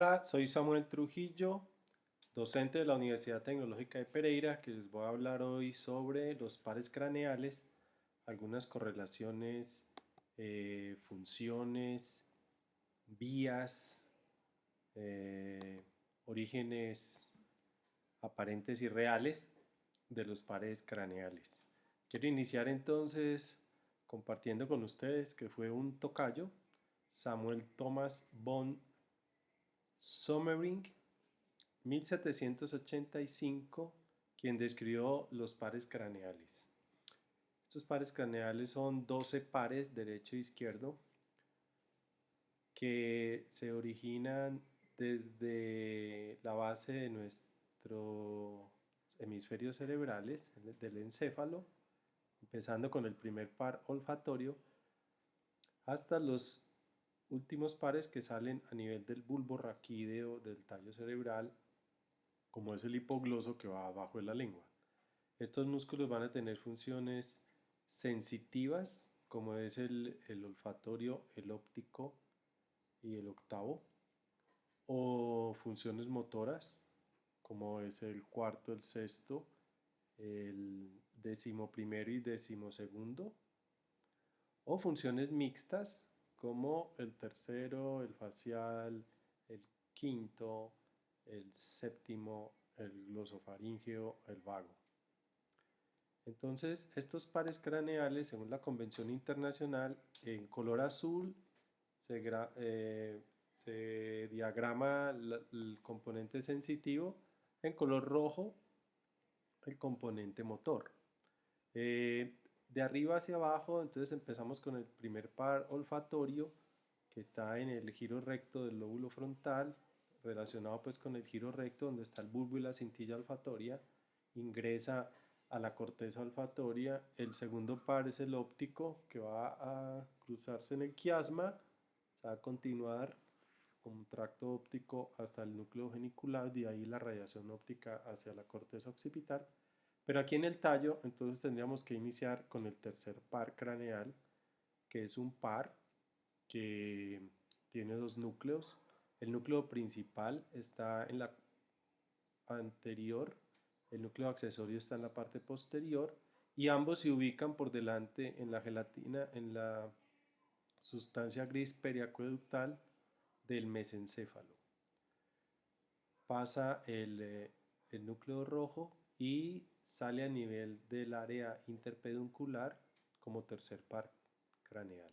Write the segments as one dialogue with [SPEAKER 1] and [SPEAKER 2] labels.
[SPEAKER 1] Hola, soy Samuel Trujillo, docente de la Universidad Tecnológica de Pereira, que les voy a hablar hoy sobre los pares craneales, algunas correlaciones, funciones, vías, eh, orígenes aparentes y reales de los pares craneales. Quiero iniciar entonces compartiendo con ustedes que fue un tocayo, Samuel Thomas von Sommering, 1785, quien describió los pares craneales. Estos pares craneales son 12 pares derecho e izquierdo que se originan desde la base de nuestros hemisferios cerebrales, del encéfalo, empezando con el primer par olfatorio, hasta los últimos pares que salen a nivel del bulbo raquídeo del tallo cerebral, como es el hipogloso que va abajo de la lengua. Estos músculos van a tener funciones sensitivas, como es el olfatorio, el óptico y el octavo, o funciones motoras, como es el cuarto, el sexto, el decimoprimero y decimosegundo, o funciones mixtas, como el tercero, el facial, el quinto, el séptimo, el glosofaríngeo, el vago. Entonces, estos pares craneales, según la Convención Internacional, en color azul se diagrama el componente sensitivo, en color rojo el componente motor. De arriba hacia abajo, entonces empezamos con el primer par olfatorio, que está en el giro recto del lóbulo frontal, relacionado pues con el giro recto donde está el bulbo y la cintilla olfatoria, ingresa a la corteza olfatoria. El segundo par es el óptico, que va a cruzarse en el quiasma, se va a continuar como un tracto óptico hasta el núcleo genicular, de ahí la radiación óptica hacia la corteza occipital. Pero aquí en el tallo, entonces tendríamos que iniciar con el tercer par craneal, que es un par que tiene dos núcleos. El núcleo principal está en la anterior, el núcleo accesorio está en la parte posterior y ambos se ubican por delante en la gelatina, en la sustancia gris periacueductal del mesencéfalo. Pasa el núcleo rojo y sale a nivel del área interpeduncular como tercer par craneal.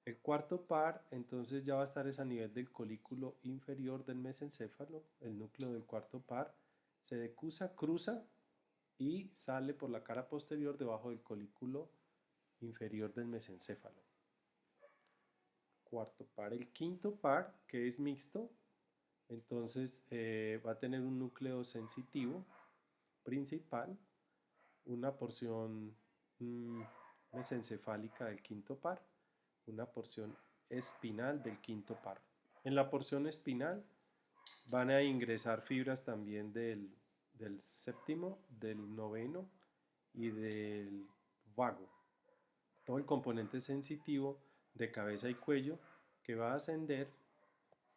[SPEAKER 1] El cuarto par entonces ya va a estar a nivel del colículo inferior del mesencéfalo. El núcleo del cuarto par se decusa, cruza y sale por la cara posterior debajo del colículo inferior del mesencéfalo. Cuarto par. El quinto par, que es mixto, entonces va a tener un núcleo sensitivo principal, una porción mesencefálica del quinto par, una porción espinal del quinto par. En la porción espinal van a ingresar fibras también del séptimo, del noveno y del vago. Todo el componente sensitivo de cabeza y cuello que va a ascender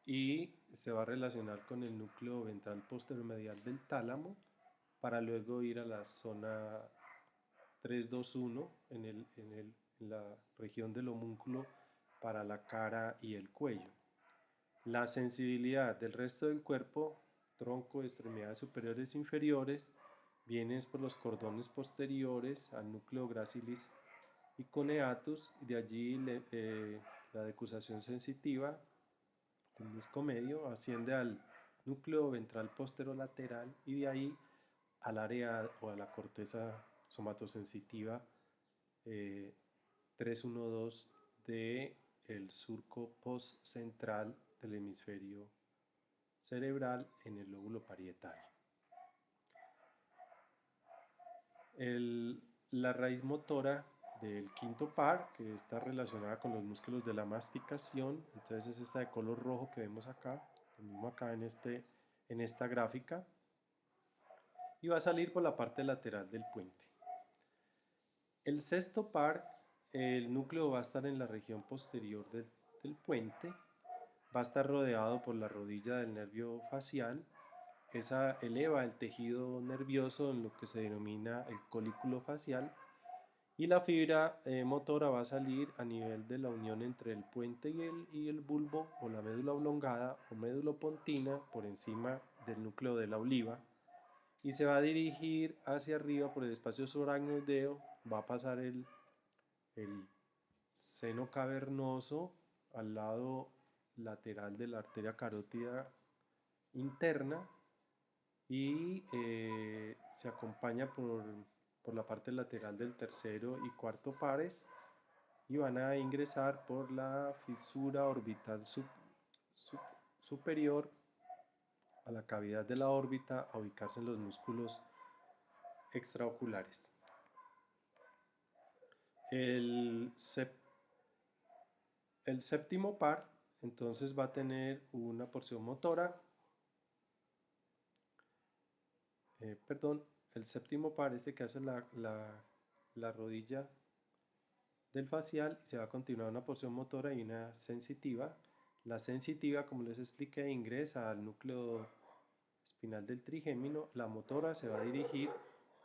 [SPEAKER 1] y se va a relacionar con el núcleo ventral posteromedial del tálamo para luego ir a la zona 321 en la región del homúnculo para la cara y el cuello. La sensibilidad del resto del cuerpo, tronco, extremidades superiores e inferiores, vienen por los cordones posteriores al núcleo gracilis y coneatus, y de allí la decusación sensitiva, el disco medio, asciende al núcleo ventral posterolateral y de ahí al área o a la corteza somatosensitiva 312 del surco postcentral del hemisferio cerebral en el lóbulo parietal. La raíz motora del quinto par, que está relacionada con los músculos de la masticación, entonces es esta de color rojo que vemos acá, lo mismo acá en esta gráfica, y va a salir por la parte lateral del puente. El sexto par, el núcleo va a estar en la región posterior del puente, va a estar rodeado por la rodilla del nervio facial. Esa eleva el tejido nervioso en lo que se denomina el colículo facial y la fibra motora va a salir a nivel de la unión entre el puente y el bulbo o la médula oblongada o médula pontina por encima del núcleo de la oliva y se va a dirigir hacia arriba por el espacio subaracnoideo, va a pasar el seno cavernoso al lado lateral de la arteria carótida interna y se acompaña por la parte lateral del tercero y cuarto pares y van a ingresar por la fisura orbital superior a la cavidad de la órbita a ubicarse en los músculos extraoculares. El, el séptimo par entonces va a tener una porción motora, perdón, el séptimo par este que hace la rodilla del facial y se va a continuar una porción motora y una sensitiva. La sensitiva, como les expliqué, ingresa al núcleo espinal del trigémino. La motora se va a dirigir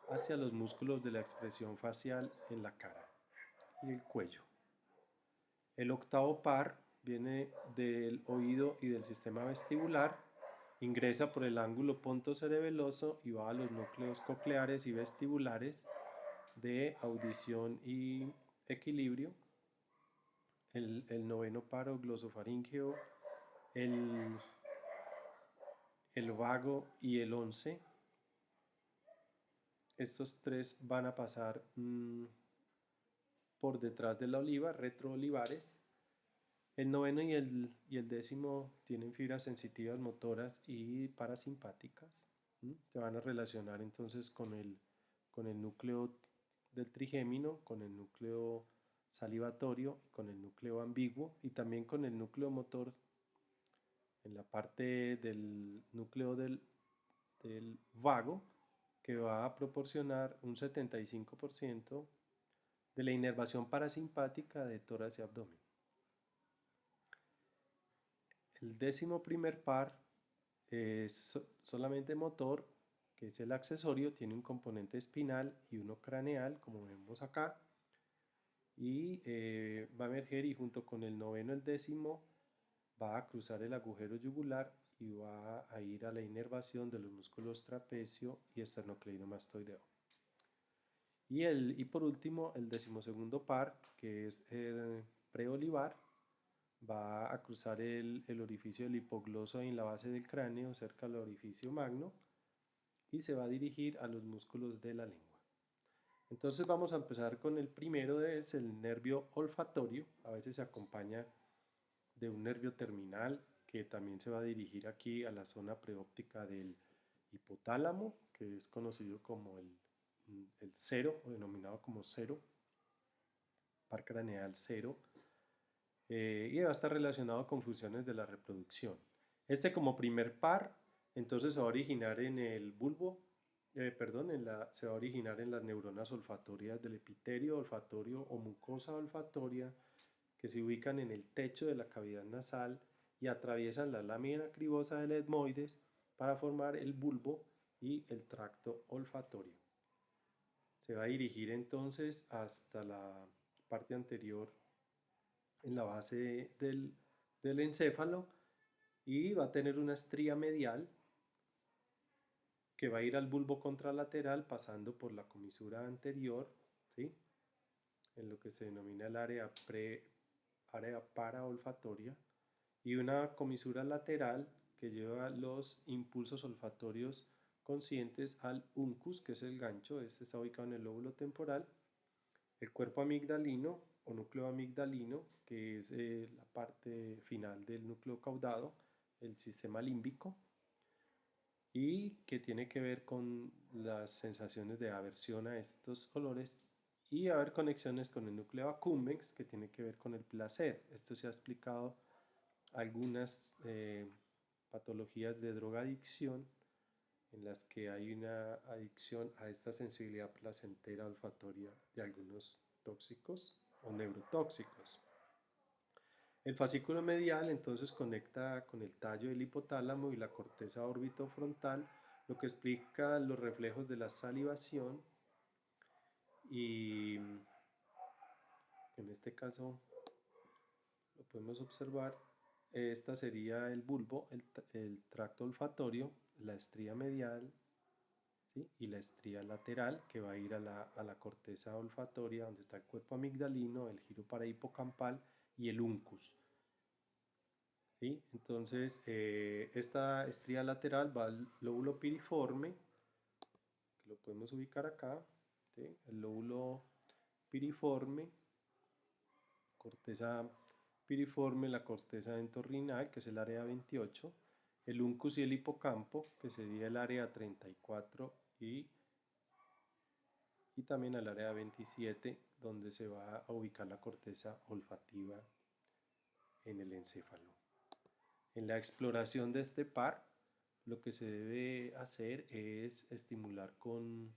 [SPEAKER 1] hacia los músculos de la expresión facial en la cara y el cuello. El octavo par viene del oído y del sistema vestibular, ingresa por el ángulo pontocerebeloso y va a los núcleos cocleares y vestibulares de audición y equilibrio. El noveno paro glosofaríngeo, el, el vago y el 11. Estos tres van a pasar por detrás de la oliva, retroolivares. El noveno y el décimo tienen fibras sensitivas motoras y parasimpáticas. Se van a relacionar entonces con el núcleo del trigémino, con el núcleo salivatorio, con el núcleo ambiguo y también con el núcleo motor en la parte del núcleo del vago, que va a proporcionar un 75% de la inervación parasimpática de tórax y abdomen. El décimo primer par es solamente motor, que es el accesorio, tiene un componente espinal y uno craneal, como vemos acá, y va a emerger y junto con el noveno, el décimo, va a cruzar el agujero yugular y va a ir a la inervación de los músculos trapecio y esternocleidomastoideo. Y por último, el decimosegundo par, que es el preolivar, va a cruzar el orificio del hipogloso en la base del cráneo, cerca del orificio magno, y se va a dirigir a los músculos de la lengua. Entonces vamos a empezar con el primero, es el nervio olfatorio. A veces se acompaña de un nervio terminal que también se va a dirigir aquí a la zona preóptica del hipotálamo, que es conocido como el cero, o denominado como cero, par craneal cero, y va a estar relacionado con funciones de la reproducción. Este como primer par, entonces se va a originar en el bulbo, se va a originar en las neuronas olfatorias del epitelio olfatorio o mucosa olfatoria que se ubican en el techo de la cavidad nasal y atraviesan la lámina cribosa del etmoides para formar el bulbo y el tracto olfatorio. Se va a dirigir entonces hasta la parte anterior en la base del encéfalo y va a tener una estría medial que va a ir al bulbo contralateral pasando por la comisura anterior, ¿sí? En lo que se denomina el área paraolfatoria, y una comisura lateral que lleva los impulsos olfatorios conscientes al uncus, que es el gancho. Este está ubicado en el lóbulo temporal, el cuerpo amigdalino o núcleo amigdalino, que es la parte final del núcleo caudado, el sistema límbico, y que tiene que ver con las sensaciones de aversión a estos olores y haber conexiones con el núcleo accumbens, que tiene que ver con el placer. Esto se ha explicado algunas patologías de drogadicción en las que hay una adicción a esta sensibilidad placentera olfatoria de algunos tóxicos o neurotóxicos. El fascículo medial entonces conecta con el tallo del hipotálamo y la corteza orbitofrontal, lo que explica los reflejos de la salivación y en este caso lo podemos observar. Esta sería el bulbo, el tracto olfatorio, la estría medial, ¿sí? Y la estría lateral que va a ir a la corteza olfatoria donde está el cuerpo amigdalino, el giro parahipocampal y el uncus. ¿Sí? Entonces, esta estría lateral va al lóbulo piriforme, que lo podemos ubicar acá, ¿sí? El lóbulo piriforme, corteza piriforme, la corteza entorrinal, que es el área 28, el uncus y el hipocampo, que sería el área 34 y también el área 27, donde se va a ubicar la corteza olfativa en el encéfalo. En la exploración de este par, lo que se debe hacer es estimular con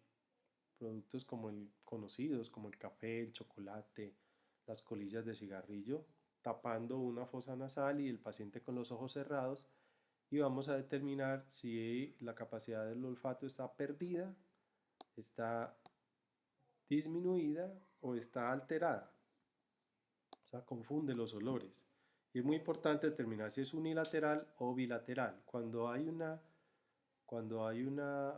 [SPEAKER 1] productos conocidos como el café, el chocolate, las colillas de cigarrillo, tapando una fosa nasal y el paciente con los ojos cerrados, y vamos a determinar si la capacidad del olfato está perdida, está disminuida o está alterada. O sea, confunde los olores. Y es muy importante determinar si es unilateral o bilateral. Cuando hay una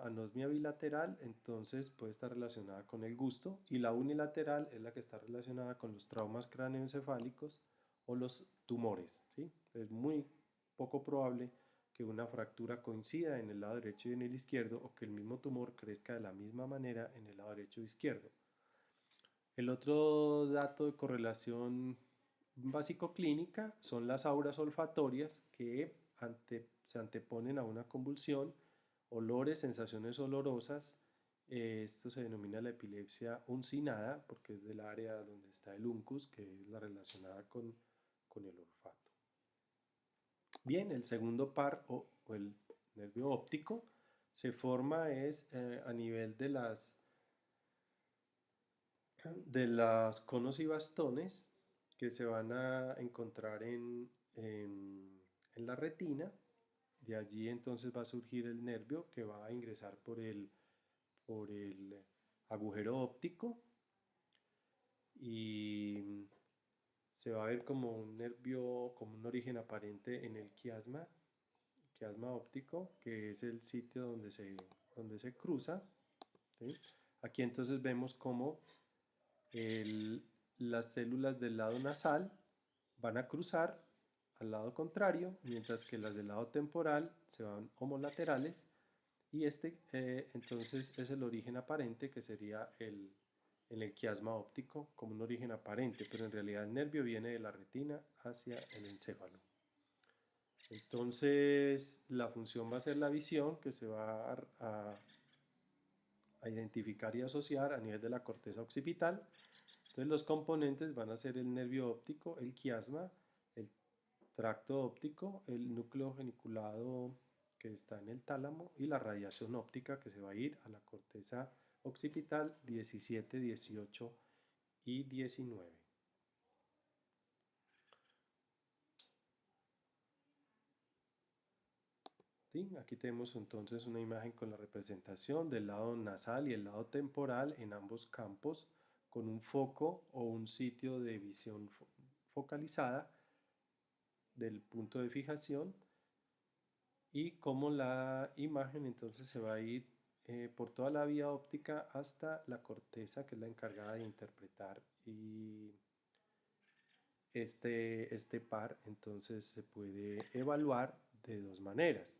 [SPEAKER 1] anosmia bilateral, entonces puede estar relacionada con el gusto, y la unilateral es la que está relacionada con los traumas cráneoencefálicos o los tumores, ¿sí? Es muy poco probable que una fractura coincida en el lado derecho y en el izquierdo, o que el mismo tumor crezca de la misma manera en el lado derecho o izquierdo. El otro dato de correlación básico clínica son las auras olfatorias que se anteponen a una convulsión, olores, sensaciones olorosas. Esto se denomina la epilepsia uncinada porque es del área donde está el uncus, que es la relacionada con el olfato. Bien, el segundo par o el nervio óptico se forma a nivel de las conos y bastones que se van a encontrar en la retina. De allí entonces va a surgir el nervio que va a ingresar por el agujero óptico y se va a ver como un nervio, como un origen aparente en el quiasma óptico, que es el sitio donde se cruza, ¿sí? Aquí entonces vemos como las células del lado nasal van a cruzar al lado contrario, mientras que las del lado temporal se van homolaterales, y entonces es el origen aparente, que sería en el quiasma óptico como un origen aparente, pero en realidad el nervio viene de la retina hacia el encéfalo. Entonces la función va a ser la visión, que se va a identificar y asociar a nivel de la corteza occipital. Entonces los componentes van a ser el nervio óptico, el quiasma, el tracto óptico, el núcleo geniculado que está en el tálamo y la radiación óptica, que se va a ir a la corteza occipital 17, 18 y 19. ¿Sí? Aquí tenemos entonces una imagen con la representación del lado nasal y el lado temporal en ambos campos, con un foco o un sitio de visión focalizada del punto de fijación, y cómo la imagen entonces se va a ir por toda la vía óptica hasta la corteza, que es la encargada de interpretar y este par. Entonces se puede evaluar de dos maneras.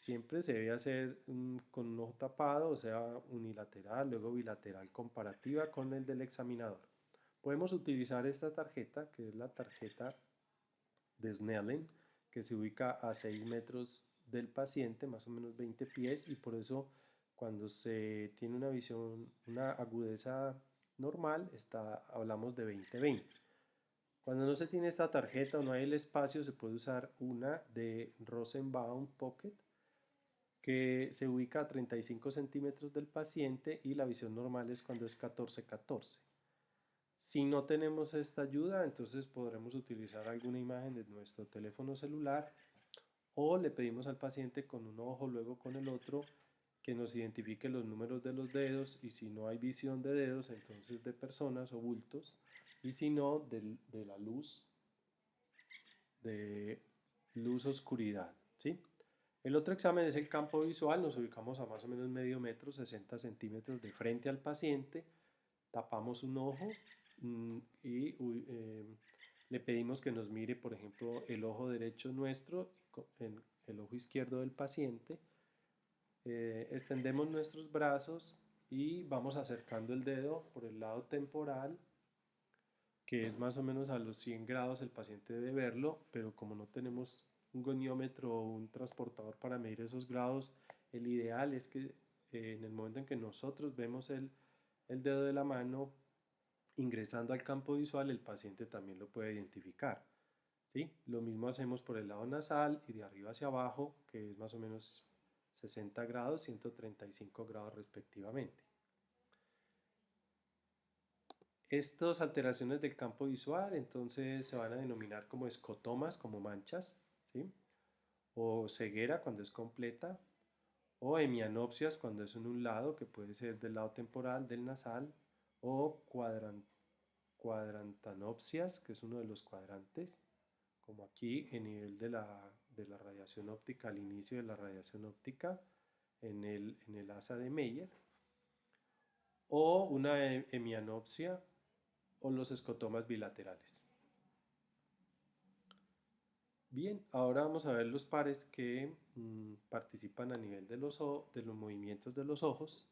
[SPEAKER 1] Siempre se debe hacer con un ojo tapado, o sea, unilateral, luego bilateral, comparativa con el del examinador. Podemos utilizar esta tarjeta, que es la tarjeta de Snellen, que se ubica a 6 metros del paciente, más o menos 20 pies, y por eso cuando se tiene una visión, una agudeza normal, hablamos de 20-20. Cuando no se tiene esta tarjeta o no hay el espacio, se puede usar una de Rosenbaum Pocket, que se ubica a 35 centímetros del paciente, y la visión normal es cuando es 14-14. Si no tenemos esta ayuda, entonces podremos utilizar alguna imagen de nuestro teléfono celular o le pedimos al paciente con un ojo, luego con el otro, que nos identifique los números de los dedos y si no hay visión de dedos, entonces de personas o bultos y si no, de la luz, de luz-oscuridad, ¿sí? El otro examen es el campo visual, nos ubicamos a más o menos medio metro, 60 centímetros de frente al paciente, tapamos un ojo y le pedimos que nos mire, por ejemplo, el ojo derecho nuestro, el ojo izquierdo del paciente, extendemos nuestros brazos y vamos acercando el dedo por el lado temporal, que es más o menos a los 100 grados el paciente debe verlo, pero como no tenemos un goniómetro o un transportador para medir esos grados, el ideal es que en el momento en que nosotros vemos el dedo de la mano ingresando al campo visual, el paciente también lo puede identificar. ¿Sí? Lo mismo hacemos por el lado nasal y de arriba hacia abajo, que es más o menos 60 grados, 135 grados respectivamente. Estas alteraciones del campo visual entonces se van a denominar como escotomas, como manchas, ¿sí? O ceguera cuando es completa, o hemianopsias cuando es en un lado, que puede ser del lado temporal, del nasal, o cuadrantanopsias, que es uno de los cuadrantes, como aquí en nivel de la radiación óptica, al inicio de la radiación óptica, en el asa de Meyer, o una hemianopsia o los escotomas bilaterales. Bien, ahora vamos a ver los pares que participan a nivel de de los movimientos de los ojos.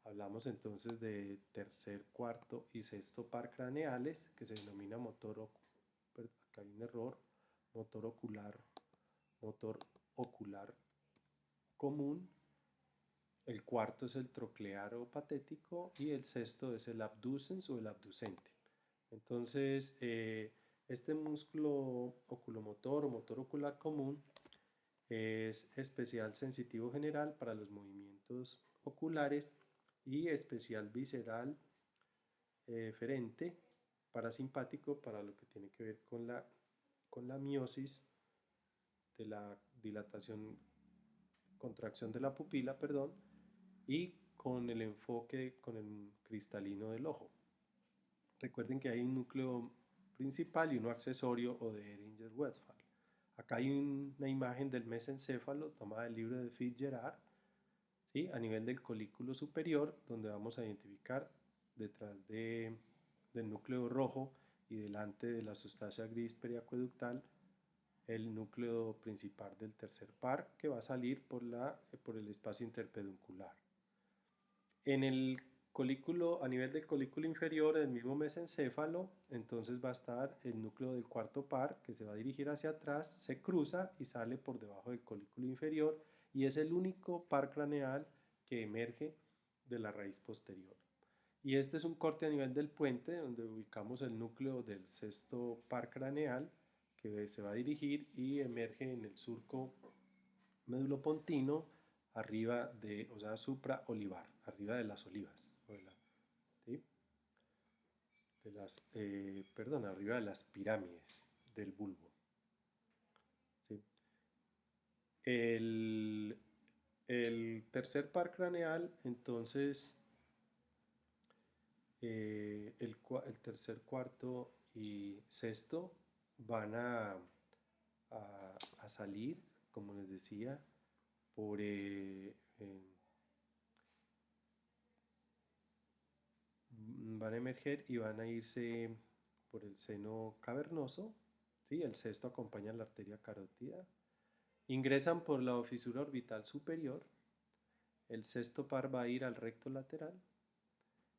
[SPEAKER 1] Hablamos entonces de tercer, cuarto y sexto par craneales, que se denomina acá hay un error, motor motor ocular común. El cuarto es el troclear o patético y el sexto es el abducens o el abducente. Entonces, este músculo oculomotor o motor ocular común es especial sensitivo general para los movimientos oculares y especial visceral ferente parasimpático para lo que tiene que ver con la miosis de la dilatación, contracción de la pupila, perdón, y con el enfoque con el cristalino del ojo. Recuerden que hay un núcleo principal y uno accesorio o de Ehringer-Westphal. Acá hay una imagen del mesencéfalo tomada del libro de Fitzgerald, ¿sí? A nivel del colículo superior, donde vamos a identificar detrás del núcleo rojo y delante de la sustancia gris periacueductal el núcleo principal del tercer par que va a salir por el espacio interpeduncular. En el colículo, a nivel del colículo inferior del mismo mesencéfalo, entonces va a estar el núcleo del cuarto par que se va a dirigir hacia atrás, se cruza y sale por debajo del colículo inferior y es el único par craneal que emerge de la raíz posterior. Y este es un corte a nivel del puente donde ubicamos el núcleo del sexto par craneal que se va a dirigir y emerge en el surco médulo-pontino arriba de, o sea, supra-olivar, arriba de las olivas, ¿sí? Perdón, arriba de las pirámides del bulbo, ¿sí? El, el tercer par craneal, entonces, el tercer, cuarto y sexto van a salir, como les decía, por, van a emerger y van a irse por el seno cavernoso, ¿sí? El sexto acompaña la arteria carótida, ingresan por la fisura orbital superior, el sexto par va a ir al recto lateral,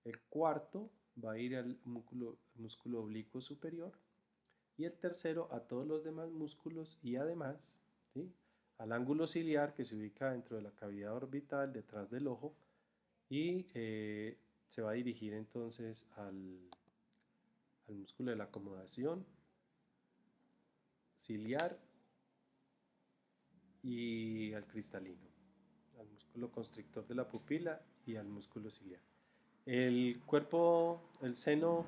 [SPEAKER 1] el cuarto va a ir al músculo oblicuo superior y el tercero a todos los demás músculos y además, ¿sí? Al ángulo ciliar que se ubica dentro de la cavidad orbital detrás del ojo y se va a dirigir entonces al músculo de la acomodación ciliar y al cristalino, al músculo constrictor de la pupila y al músculo ciliar. El cuerpo, el seno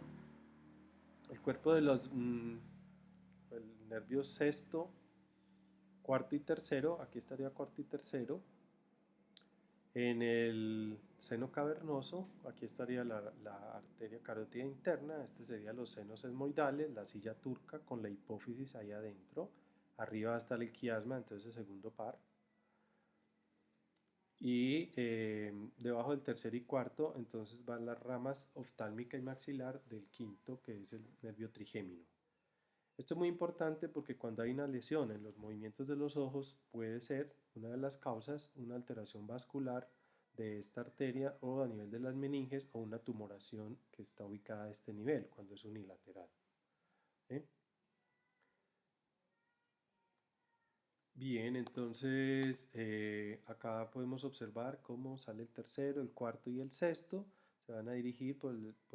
[SPEAKER 1] El cuerpo de los, el nervio sexto, cuarto y tercero, aquí estaría cuarto y tercero. En el seno cavernoso, aquí estaría la arteria carótida interna, este serían los senos esmoidales, la silla turca con la hipófisis ahí adentro. Arriba está el quiasma, entonces el segundo par. Y debajo del tercer y cuarto, entonces van las ramas oftálmica y maxilar del quinto, que es el nervio trigémino. Esto es muy importante porque cuando hay una lesión en los movimientos de los ojos puede ser una de las causas una alteración vascular de esta arteria o a nivel de las meninges o una tumoración que está ubicada a este nivel cuando es unilateral. ¿Eh? Bien, entonces acá podemos observar cómo sale el tercero, el cuarto y el sexto. Se van a dirigir por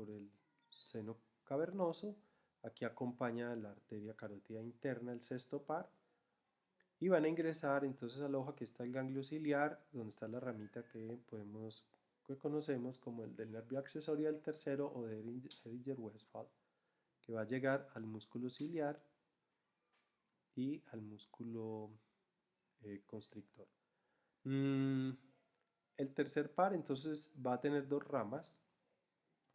[SPEAKER 1] el seno cavernoso. Aquí acompaña la arteria carótida interna, el sexto par. Y van a ingresar entonces al ojo, aquí está el ganglio ciliar, donde está la ramita que conocemos como el del nervio accesorio del tercero o de Edinger-Westphal, que va a llegar al músculo ciliar y al músculo constrictor. Mm, el tercer par entonces va a tener dos ramas.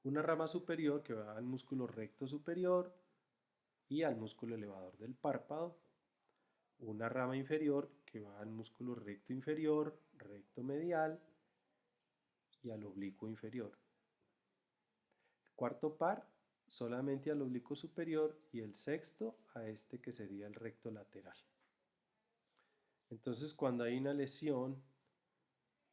[SPEAKER 1] Una rama superior que va al músculo recto superior y al músculo elevador del párpado. Una rama inferior que va al músculo recto inferior, recto medial y al oblicuo inferior. El cuarto par solamente al oblicuo superior y el sexto a este que sería el recto lateral. Entonces cuando hay una lesión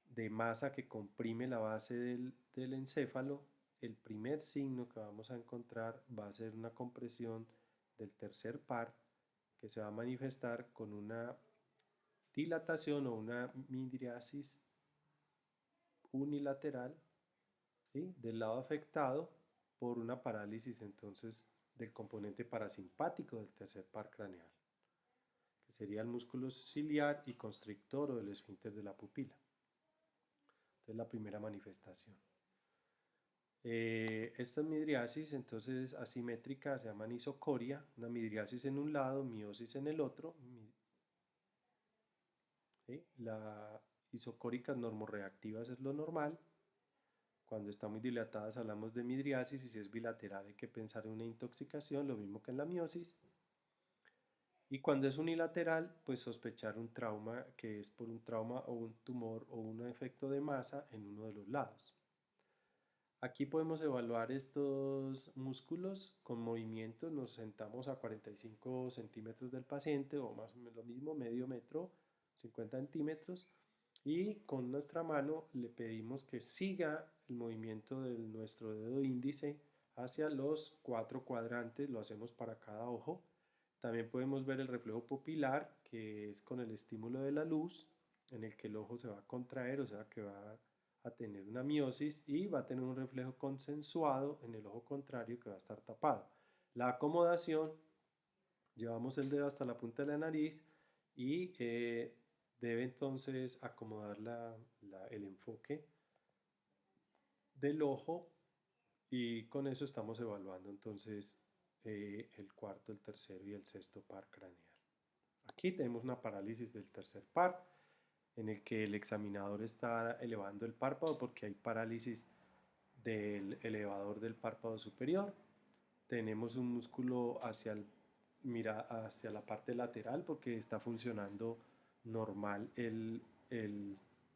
[SPEAKER 1] de masa que comprime la base del encéfalo, el primer signo que vamos a encontrar va a ser una compresión del tercer par que se va a manifestar con una dilatación o una midriasis unilateral, ¿sí?, del lado afectado por una parálisis entonces del componente parasimpático del tercer par craneal, que sería el músculo ciliar y constrictor o el esfínter de la pupila. Entonces la primera manifestación. Esta midriasis entonces asimétrica se llama isocoria, una midriasis en un lado, miosis en el otro. ¿Sí? La isocórica normorreactivas es lo normal. Cuando está muy dilatadas hablamos de midriasis y si es bilateral hay que pensar en una intoxicación, lo mismo que en la miosis. Y cuando es unilateral, pues sospechar un trauma que es por un trauma o un tumor o un efecto de masa en uno de los lados. Aquí podemos evaluar estos músculos con movimientos, nos sentamos a 45 centímetros del paciente o más o menos lo mismo, medio metro, 50 centímetros, y con nuestra mano le pedimos que siga el movimiento de nuestro dedo índice hacia los 4 cuadrantes, lo hacemos para cada ojo. También podemos ver el reflejo pupilar, que es con el estímulo de la luz, en el que el ojo se va a contraer, o sea que va a tener una miosis y va a tener un reflejo consensuado en el ojo contrario que va a estar tapado. La acomodación, llevamos el dedo hasta la punta de la nariz y debe entonces acomodar el enfoque del ojo y con eso estamos evaluando entonces el cuarto, el tercero y el sexto par craneal. Aquí tenemos una parálisis del tercer par en el que el examinador está elevando el párpado porque hay parálisis del elevador del párpado superior. Tenemos un músculo hacia la parte lateral porque está funcionando normal el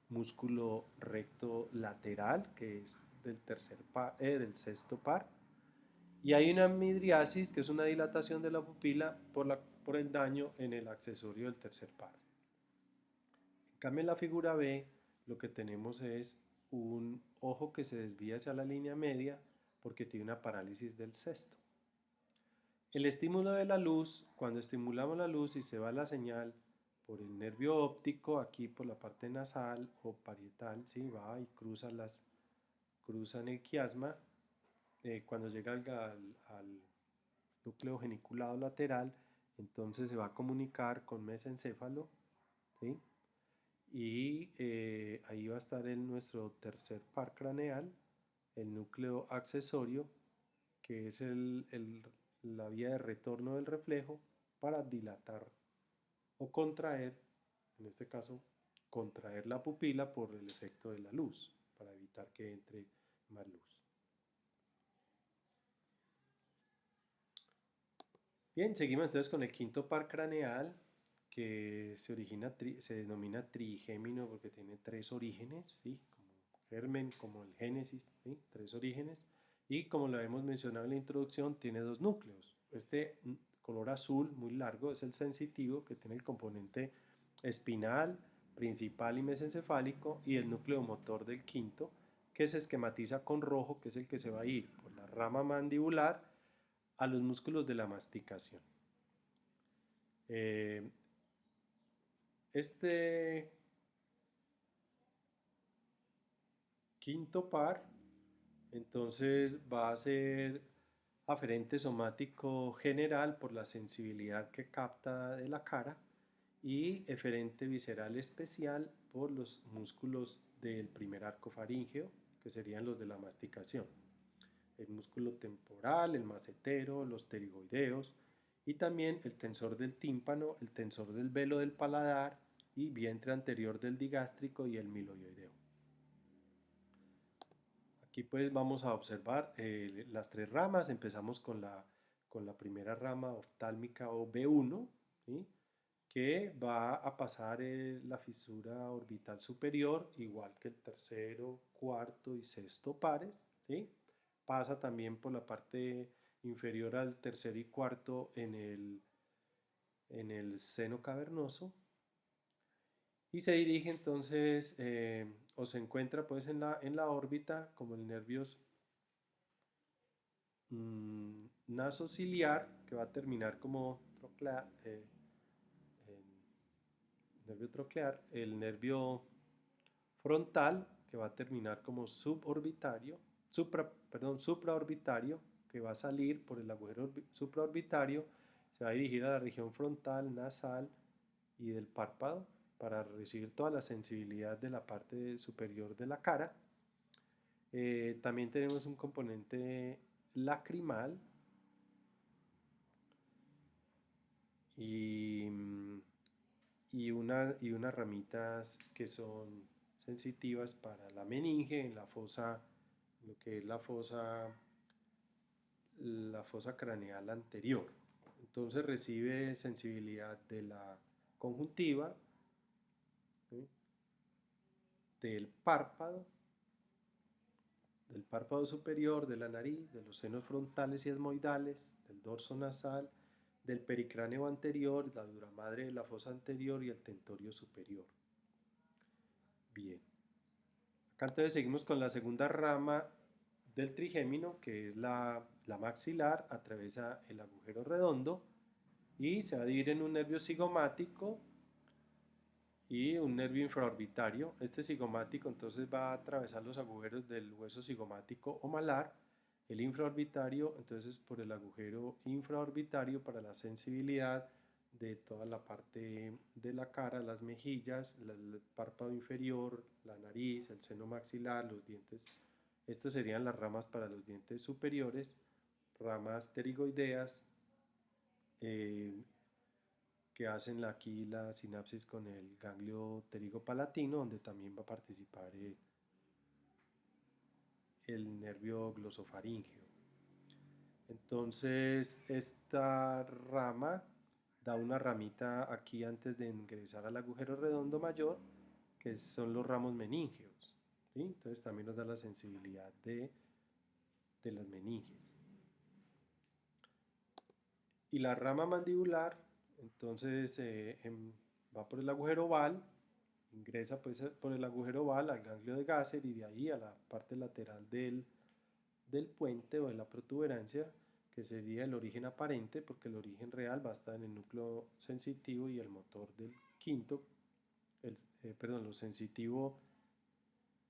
[SPEAKER 1] músculo recto lateral, que es del sexto par. Y hay una midriasis, que es una dilatación de la pupila por el daño en el accesorio del tercer par. En cambio, en la figura B, lo que tenemos es un ojo que se desvía hacia la línea media porque tiene una parálisis del sexto. El estímulo de la luz, cuando estimulamos la luz y se va la señal por el nervio óptico, aquí por la parte nasal o parietal, ¿sí?, va y cruza en el quiasma, cuando llega al núcleo geniculado lateral, entonces se va a comunicar con mesencéfalo, ¿sí?, y ahí va a estar nuestro tercer par craneal, el núcleo accesorio, que es la vía de retorno del reflejo para dilatar o contraer, en este caso, contraer la pupila por el efecto de la luz, para evitar que entre más luz. Bien, seguimos entonces con el quinto par craneal, que se denomina trigémino porque tiene tres orígenes, ¿sí? Como germen, como el génesis, ¿sí? Tres orígenes. Y como lo hemos mencionado en la introducción, tiene dos núcleos. Este color azul muy largo es el sensitivo, que tiene el componente espinal, principal y mesencefálico, y el núcleo motor del quinto, que se esquematiza con rojo, que es el que se va a ir por la rama mandibular a los músculos de la masticación. Este quinto par entonces va a ser aferente somático general por la sensibilidad que capta de la cara y eferente visceral especial por los músculos del primer arco faríngeo, que serían los de la masticación. El músculo temporal, el macetero, los pterigoideos y también el tensor del tímpano, el tensor del velo del paladar y vientre anterior del digástrico y el miloioideo. Aquí pues vamos a observar las tres ramas. Empezamos con la primera rama oftálmica o B1, ¿sí? Que va a pasar la fisura orbital superior, igual que el tercero, cuarto y sexto pares, ¿sí? Pasa también por la parte inferior al tercer y cuarto en el seno cavernoso y se dirige entonces o se encuentra pues en la órbita como el nervio nasociliar, que va a terminar como nervio troclear, el nervio frontal, que va a terminar como supraorbitario, que va a salir por el agujero supraorbitario, se va a dirigir a la región frontal, nasal y del párpado para recibir toda la sensibilidad de la parte superior de la cara. También tenemos un componente lacrimal y, y unas ramitas que son sensitivas para la meninge en la fosa, lo que es la fosa craneal anterior. Entonces recibe sensibilidad de la conjuntiva, ¿sí? Del párpado superior, de la nariz, de los senos frontales y etmoidales, del dorso nasal, del pericráneo anterior, la duramadre de la fosa anterior y el tentorio superior. Bien. Acá entonces seguimos con la segunda rama del trigémino, que es la maxilar, atraviesa el agujero redondo y se va a dividir en un nervio cigomático y un nervio infraorbitario. Este cigomático entonces va a atravesar los agujeros del hueso cigomático o malar, el infraorbitario entonces por el agujero infraorbitario para la sensibilidad de toda la parte de la cara, las mejillas, el párpado inferior, la nariz, el seno maxilar, los dientes. Estas serían las ramas para los dientes superiores, ramas pterigoideas, que hacen aquí la sinapsis con el ganglio pterigopalatino, donde también va a participar el nervio glosofaríngeo. Entonces, esta rama da una ramita aquí antes de ingresar al agujero redondo mayor, que son los ramos meníngeos, ¿sí? Entonces también nos da la sensibilidad de las meninges. Y la rama mandibular, entonces va por el agujero oval, ingresa pues por el agujero oval al ganglio de Gasser y de ahí a la parte lateral del puente o de la protuberancia, que sería el origen aparente, porque el origen real va a estar en el núcleo sensitivo y el motor del quinto. Lo sensitivo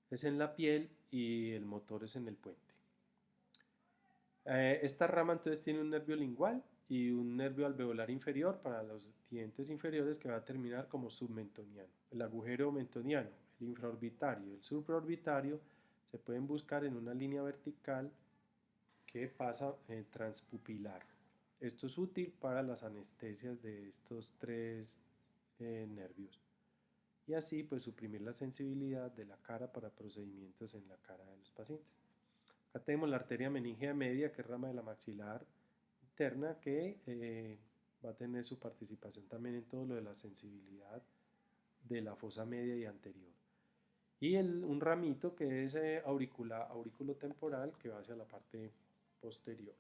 [SPEAKER 1] es en la piel y el motor es en el puente. Esta rama entonces tiene un nervio lingual y un nervio alveolar inferior para los dientes inferiores que va a terminar como submentoniano. El agujero mentoniano, el infraorbitario y el supraorbitario se pueden buscar en una línea vertical que pasa transpupilar. Esto es útil para las anestesias de estos tres nervios y así pues suprimir la sensibilidad de la cara para procedimientos en la cara de los pacientes. Acá tenemos la arteria meningea media, que es rama de la maxilar interna, que va a tener su participación también en todo lo de la sensibilidad de la fosa media y anterior. Y un ramito que es aurículo temporal, que va hacia la parte posterior.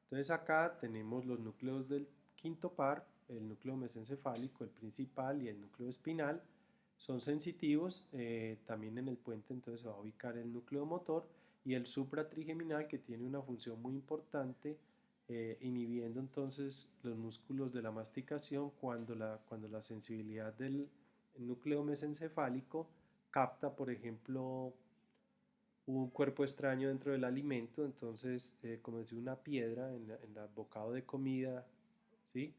[SPEAKER 1] Entonces acá tenemos los núcleos del quinto par, el núcleo mesencefálico, el principal y el núcleo espinal. Son sensitivos, también en el puente entonces se va a ubicar el núcleo motor y el supratrigeminal, que tiene una función muy importante, inhibiendo entonces los músculos de la masticación cuando la sensibilidad del núcleo mesencefálico capta, por ejemplo, un cuerpo extraño dentro del alimento, entonces, como decir, una piedra en el bocado de comida, ¿sí?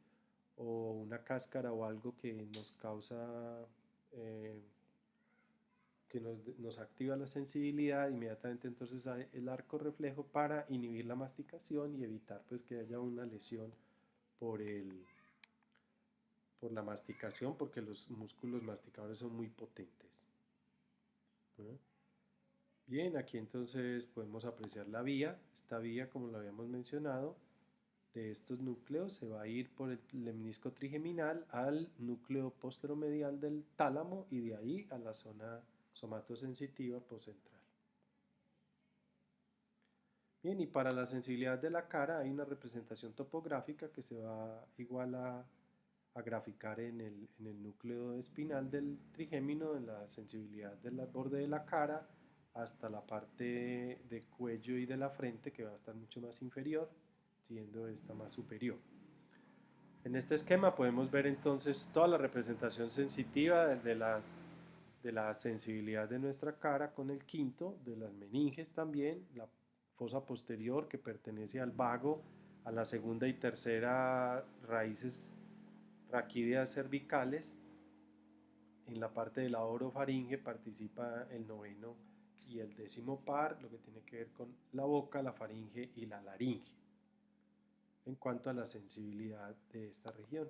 [SPEAKER 1] O una cáscara o algo que nos causa, eh, que nos activa la sensibilidad, inmediatamente entonces hay el arco reflejo para inhibir la masticación y evitar pues que haya una lesión por, por la masticación, porque los músculos masticadores son muy potentes. ¿No? Bien, aquí entonces podemos apreciar la vía. Esta vía, como lo habíamos mencionado, de estos núcleos se va a ir por el lemnisco trigeminal al núcleo posteromedial del tálamo y de ahí a la zona somatosensitiva poscentral. Bien, y para la sensibilidad de la cara hay una representación topográfica que se va igual a graficar en el núcleo espinal del trigémino, en la sensibilidad del borde de la cara, hasta la parte de cuello y de la frente, que va a estar mucho más inferior, siendo esta más superior. En este esquema podemos ver entonces toda la representación sensitiva de la sensibilidad de nuestra cara con el quinto, de las meninges también, la fosa posterior que pertenece al vago, a la segunda y tercera raíces raquídeas cervicales. En la parte de la orofaringe participa el noveno y el décimo par, lo que tiene que ver con la boca, la faringe y la laringe, en cuanto a la sensibilidad de esta región.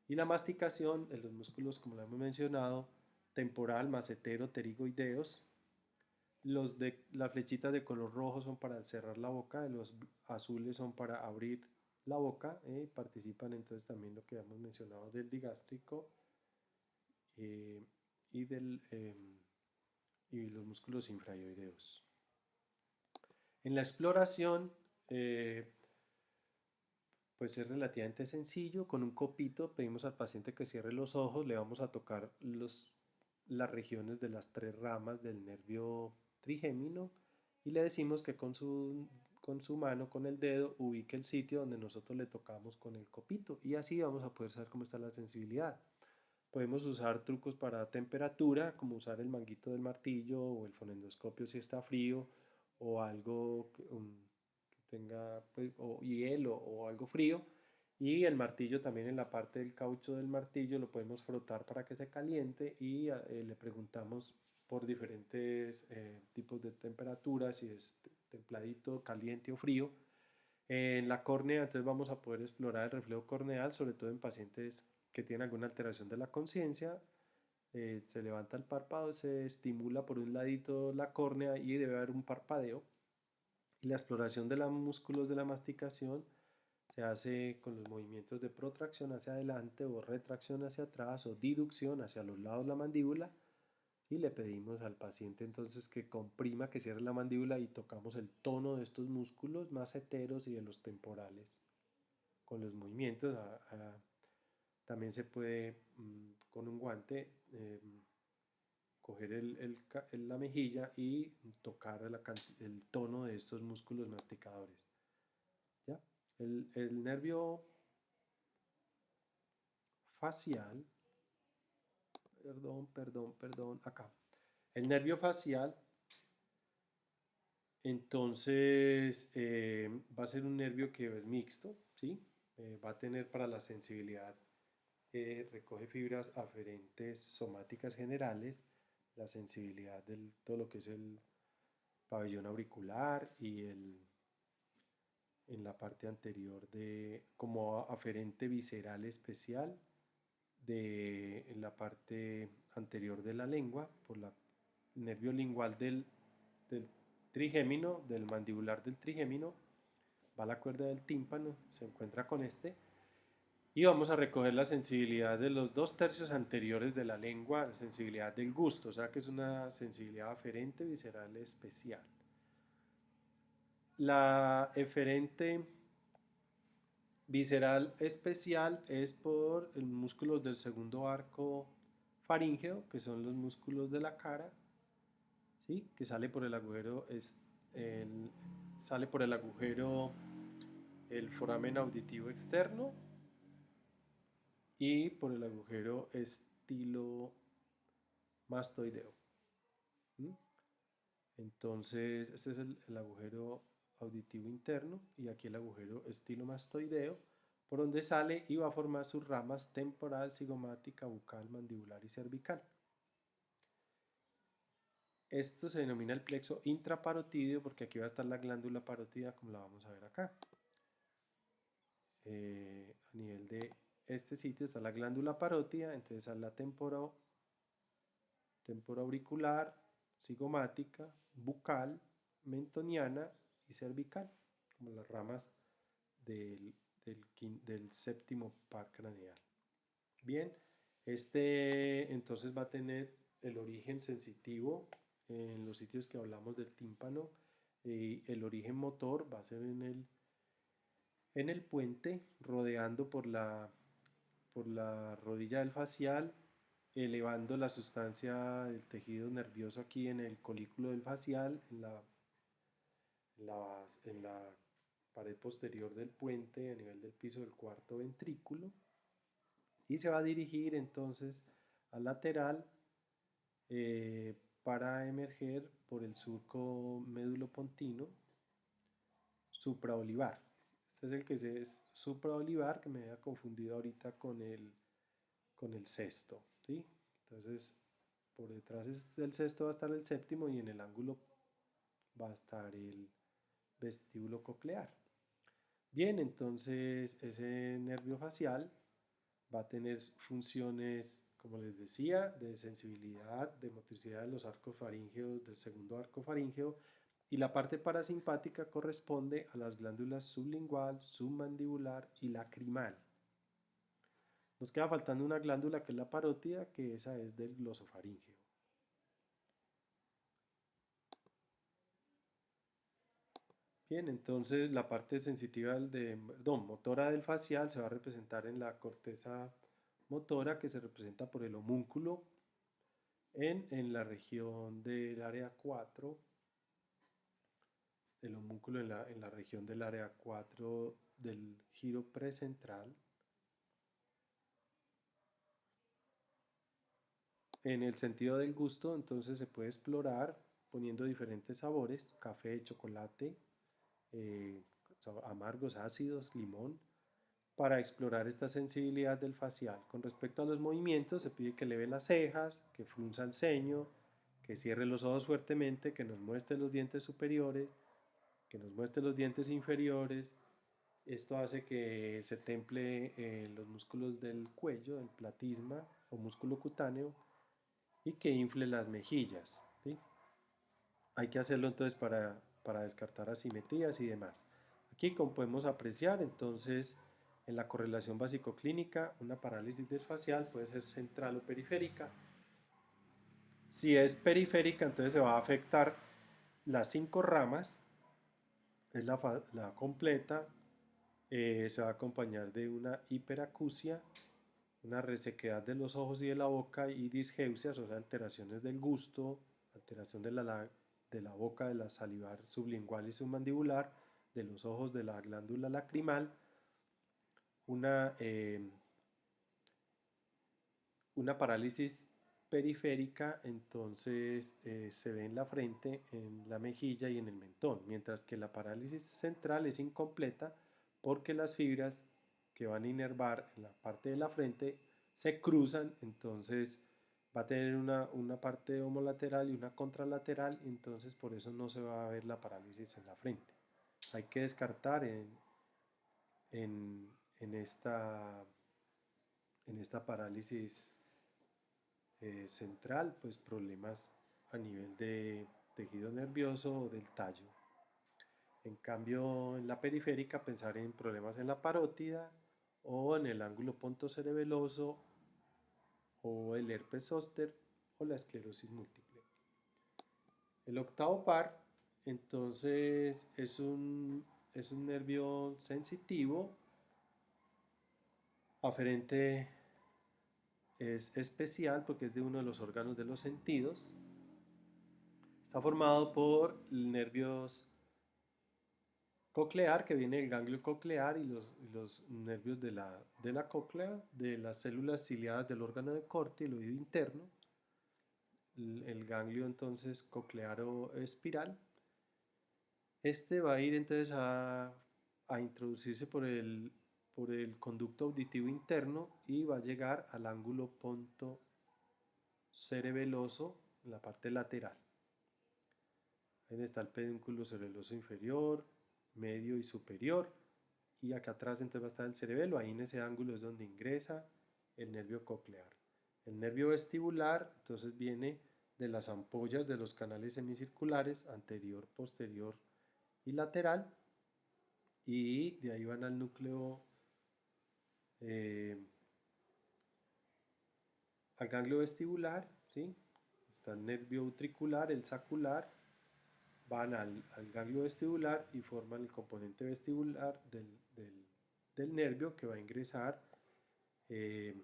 [SPEAKER 1] Y la masticación de los músculos, como lo hemos mencionado, temporal, macetero, pterigoideos. Los de las flechitas de color rojo son para cerrar la boca, los azules son para abrir la boca. Participan entonces también lo que hemos mencionado del digástrico eh, y, y los músculos infraoideos. En la exploración, pues es relativamente sencillo. Con un copito pedimos al paciente que cierre los ojos, le vamos a tocar las regiones de las tres ramas del nervio trigémino y le decimos que con su mano, con el dedo, ubique el sitio donde nosotros le tocamos con el copito y así vamos a poder saber cómo está la sensibilidad. Podemos usar trucos para temperatura, como usar el manguito del martillo o el fonendoscopio si está frío, o algo que tenga pues, o hielo o algo frío. Y el martillo también, en la parte del caucho del martillo lo podemos frotar para que se caliente y le preguntamos por diferentes tipos de temperatura, si es templadito, caliente o frío. En la córnea, entonces vamos a poder explorar el reflejo corneal, sobre todo en pacientes que tienen alguna alteración de la conciencia. Se levanta el párpado, se estimula por un ladito la córnea y debe haber un parpadeo. Y la exploración de los músculos de la masticación se hace con los movimientos de protracción hacia adelante o retracción hacia atrás o diducción hacia los lados de la mandíbula. Y le pedimos al paciente entonces que comprima, que cierre la mandíbula y tocamos el tono de estos músculos maceteros y de los temporales con los movimientos. También se puede con un guante coger la mejilla y tocar el tono de estos músculos masticadores. ¿Ya? El nervio facial, acá. El nervio facial, entonces, va a ser un nervio que es mixto, ¿sí? Va a tener para la sensibilidad, recoge fibras aferentes somáticas generales, la sensibilidad de todo lo que es el pabellón auricular y en la parte anterior como aferente visceral especial en la parte anterior de la lengua, por el nervio lingual del trigémino, del mandibular del trigémino, va la cuerda del tímpano, se encuentra con este, y vamos a recoger la sensibilidad de los 2/3 anteriores de la lengua, la sensibilidad del gusto, o sea que es una sensibilidad aferente visceral especial. La eferente visceral especial es por los músculos del segundo arco faríngeo, que son los músculos de la cara, ¿sí? Que sale por el agujero, sale por el agujero el foramen auditivo externo y por el agujero estilomastoideo. ¿Mm? Entonces, este es el agujero auditivo interno y aquí el agujero estilomastoideo, por donde sale y va a formar sus ramas temporal, cigomática, bucal, mandibular y cervical. Esto se denomina el plexo intraparotídeo porque aquí va a estar la glándula parótida como la vamos a ver acá. A nivel de este sitio está la glándula parótida, entonces está la temporoauricular, cigomática, bucal, mentoniana y cervical, como las ramas del, del séptimo par craneal. Bien, este entonces va a tener el origen sensitivo en los sitios que hablamos del tímpano, y el origen motor va a ser en el puente, rodeando por la rodilla del facial, elevando la sustancia del tejido nervioso aquí en el colículo del facial, en la pared posterior del puente a nivel del piso del cuarto ventrículo, y se va a dirigir entonces al lateral eh, para emerger por el surco médulo-pontino supraolivar. Este es el que es supraolivar, que me había confundido ahorita con el sexto, ¿sí? Entonces, por detrás del sexto va a estar el séptimo y en el ángulo va a estar el vestíbulo coclear. Bien, entonces ese nervio facial va a tener funciones, como les decía, de sensibilidad, de motricidad de los arcos faríngeos, del segundo arco faríngeo, y la parte parasimpática corresponde a las glándulas sublingual, submandibular y lacrimal. Nos queda faltando una glándula que es la parótida, que esa es del glosofaríngeo. Bien, entonces la parte sensitiva motora del facial se va a representar en la corteza motora, que se representa por el homúnculo en la región del área 4, el homúnculo en la región del área 4 del giro precentral. En el sentido del gusto, entonces se puede explorar poniendo diferentes sabores, café, chocolate, eh, amargos, ácidos, limón, para explorar esta sensibilidad del facial. Con respecto a los movimientos, se pide que eleve las cejas, que frunza el ceño, que cierre los ojos fuertemente, que nos muestre los dientes superiores, que nos muestre los dientes inferiores. Esto hace que se temple los músculos del cuello, el platisma o músculo cutáneo, y que infle las mejillas, ¿sí? Hay que hacerlo entonces para descartar asimetrías y demás. Aquí, como podemos apreciar, entonces en la correlación básico-clínica, una parálisis del facial puede ser central o periférica. Si es periférica, entonces se va a afectar las 5 ramas, es la completa, se va a acompañar de una hiperacusia, una resequedad de los ojos y de la boca y disgeusias, o sea, alteraciones del gusto, alteración de la boca, de la salivar sublingual y submandibular, de los ojos, de la glándula lacrimal, una, eh, una parálisis periférica, entonces se ve en la frente, en la mejilla y en el mentón, mientras que la parálisis central es incompleta porque las fibras que van a inervar en la parte de la frente se cruzan, entonces va a tener una parte homolateral y una contralateral, entonces por eso no se va a ver la parálisis en la frente. hay que descartar en, en esta, en esta parálisis central, pues problemas a nivel de tejido nervioso o del tallo. En cambio, en la periférica, pensar en problemas en la parótida o en el ángulo pontocerebeloso o el herpes zóster o la esclerosis múltiple. El octavo par, entonces, es un nervio sensitivo, aferente es especial porque es de uno de los órganos de los sentidos. Está formado por nervios coclear, que viene del ganglio coclear y los nervios de la cóclea, de las células ciliadas del órgano de corte, el oído interno, el ganglio entonces coclearo espiral. Este va a ir entonces a introducirse por el conducto auditivo interno y va a llegar al ángulo ponto cerebeloso en la parte lateral. Ahí está el pedúnculo cerebeloso inferior, medio y superior. Y acá atrás entonces va a estar el cerebelo. Ahí en ese ángulo es donde ingresa el nervio coclear. El nervio vestibular entonces viene de las ampollas de los canales semicirculares anterior, posterior y lateral. Y de ahí van al núcleo, eh, al ganglio vestibular, ¿sí? Está el nervio utricular, el sacular, van al ganglio vestibular y forman el componente vestibular del nervio que va a ingresar eh,